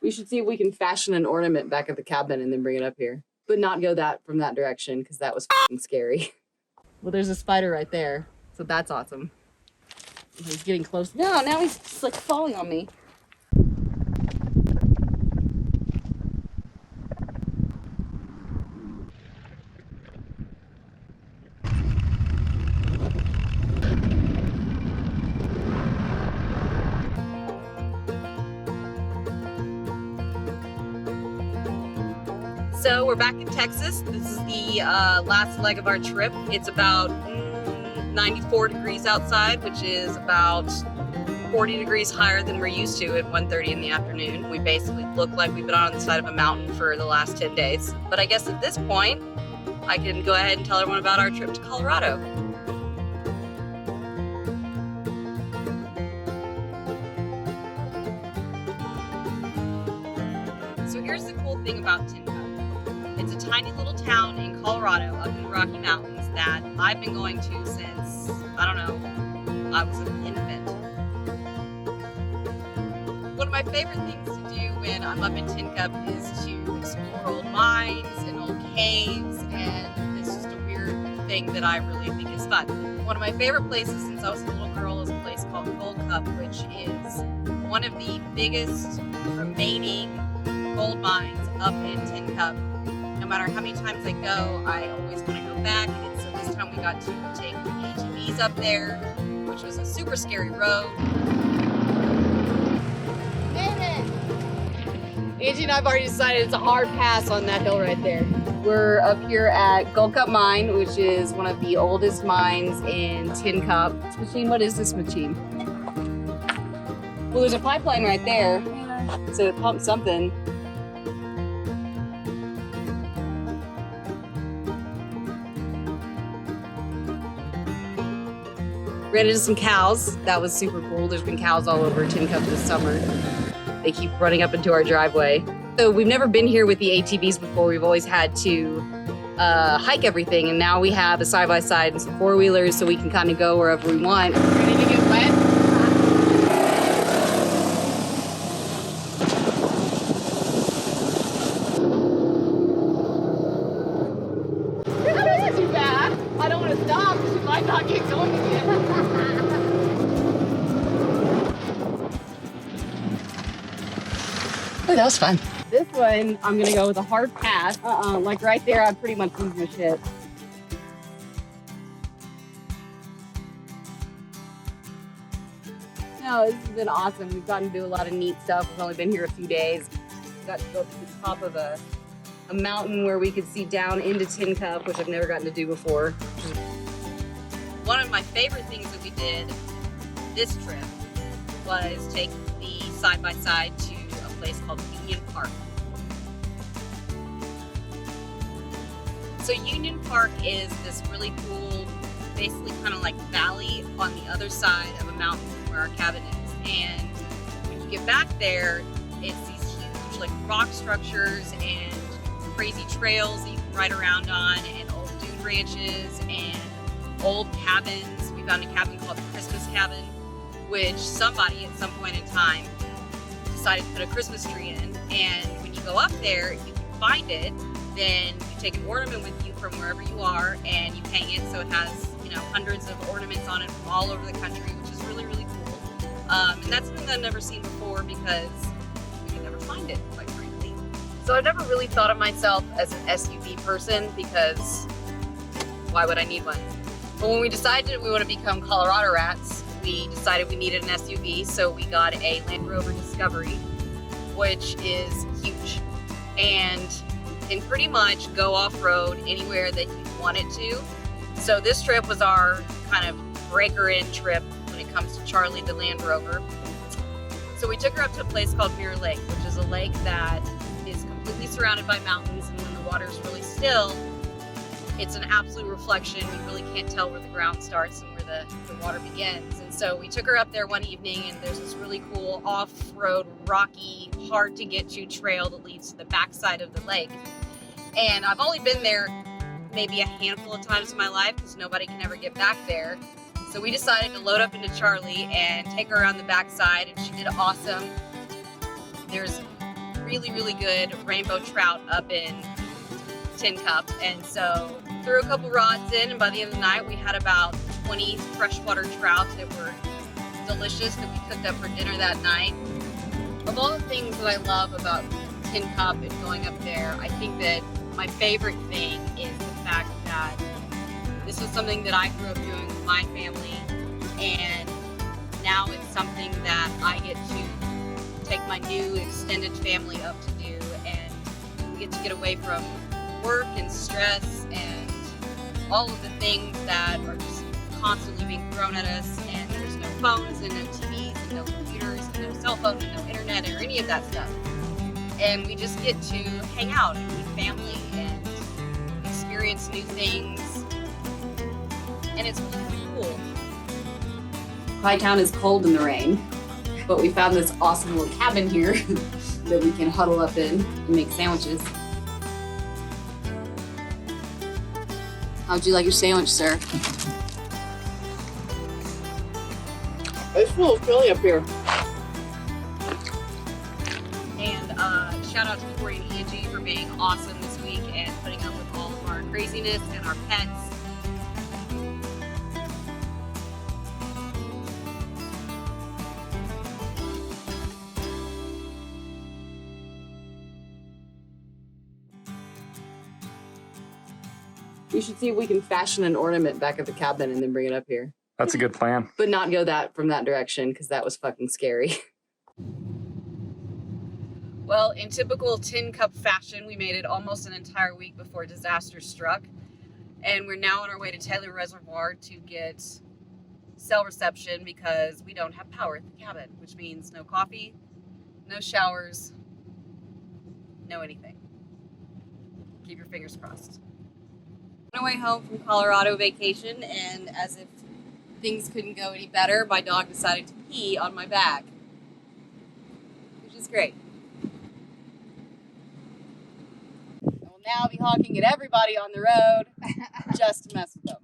We should see if we can fashion an ornament back at the cabin and then bring it up here. But not go from that direction, because that was f***ing scary. Well, there's a spider right there, so that's awesome. He's getting close. No, now he's just like falling on me. So we're back in Texas. This is the last leg of our trip. It's about 94 degrees outside, which is about 40 degrees higher than we're used to at 1:30 in the afternoon. We basically look like we've been on the side of a mountain for the last 10 days. But I guess at this point, I can go ahead and tell everyone about our trip to Colorado. So here's the cool thing about Tincup. It's a tiny little town in Colorado up in the Rocky Mountains that I've been going to since, I don't know, I was an infant. One of my favorite things to do when I'm up in Tincup is to explore old mines and old caves, and it's just a weird thing that I really think is fun. One of my favorite places since I was a little girl is a place called Goldcup, which is one of the biggest remaining gold mines up in Tincup. No matter how many times I go, I always want to go back. And so this time we got to take the ATVs up there, which was a super scary road. Angie and I have already decided it's a hard pass on that hill right there. We're up here at Goldcup Mine, which is one of the oldest mines in Tincup. This machine, what is this machine? Well, there's a pipeline right there, so it pumps something. Ran into some cows. That was super cool. There's been cows all over Tincup this summer. They keep running up into our driveway. So we've never been here with the ATVs before. We've always had to hike everything, and now we have a side-by-side and some four-wheelers, so we can kind of go wherever we want. Ready to get wet? That isn't too bad. I don't want to stop because we might not get going again. Oh, that was fun. This one, I'm gonna go with a hard pass. Like right there, I'd pretty much lose my shit. No, this has been awesome. We've gotten to do a lot of neat stuff. We've only been here a few days. We got to go to the top of a mountain where we could see down into Tincup, which I've never gotten to do before. One of my favorite things that we did this trip was take the side-by-side to a place called Union Park. So Union Park is this really cool, basically kind of like valley on the other side of a mountain where our cabin is. And when you get back there, it's these huge like rock structures and crazy trails that you can ride around on, and old dude ranches and old cabins. We found a cabin called the Christmas Cabin, which somebody at some point in time decided to put a Christmas tree in. And when you go up there, if you can find it, then you take an ornament with you from wherever you are and you hang it so it has, you know, hundreds of ornaments on it from all over the country, which is really, really cool. And that's something that I've never seen before because we could never find it, quite frankly. So I've never really thought of myself as an SUV person because why would I need one? But when we decided we want to become Colorado rats, we decided we needed an SUV, so we got a Land Rover Discovery, which is huge and can pretty much go off-road anywhere that you want it to. So this trip was our kind of breaker-in trip when it comes to Charlie the Land Rover. So we took her up to a place called Mirror Lake, which is a lake that is completely surrounded by mountains, and when the water is really still, it's an absolute reflection. You really can't tell where the ground starts and where the water begins. And so we took her up there one evening, and there's this really cool off-road, rocky, hard to get to trail that leads to the backside of the lake. And I've only been there maybe a handful of times in my life because nobody can ever get back there. So we decided to load up into Charlie and take her around the backside, and she did awesome. There's really, really good rainbow trout up in Tincup. And so threw a couple rods in, and by the end of the night, we had about 20 freshwater trout that were delicious that we cooked up for dinner that night. Of all the things that I love about Tincup and going up there, I think that my favorite thing is the fact that this was something that I grew up doing with my family, and now it's something that I get to take my new extended family up to do, and we get to get away from work and stress and all of the things that are just constantly being thrown at us, and there's no phones and no TVs and no computers and no cell phones and no internet or any of that stuff. And we just get to hang out and meet family and experience new things, and it's really cool. Pie Town is cold in the rain, but we found this awesome little cabin here that we can huddle up in and make sandwiches. How'd you like your sandwich, sir? It's a little chilly up here. And shout out to Corey and Angie for being awesome this week and putting up with all of our craziness and our pets. We should see if we can fashion an ornament back at the cabin and then bring it up here. That's a good plan. But not go from that direction, because that was fucking scary. Well, in typical Tincup fashion, we made it almost an entire week before disaster struck. And we're now on our way to Taylor Reservoir to get cell reception because we don't have power at the cabin, which means no coffee, no showers, no anything. Keep your fingers crossed. On our way home from Colorado vacation, and as if things couldn't go any better, my dog decided to pee on my back, which is great. I will now be honking at everybody on the road just to mess with them.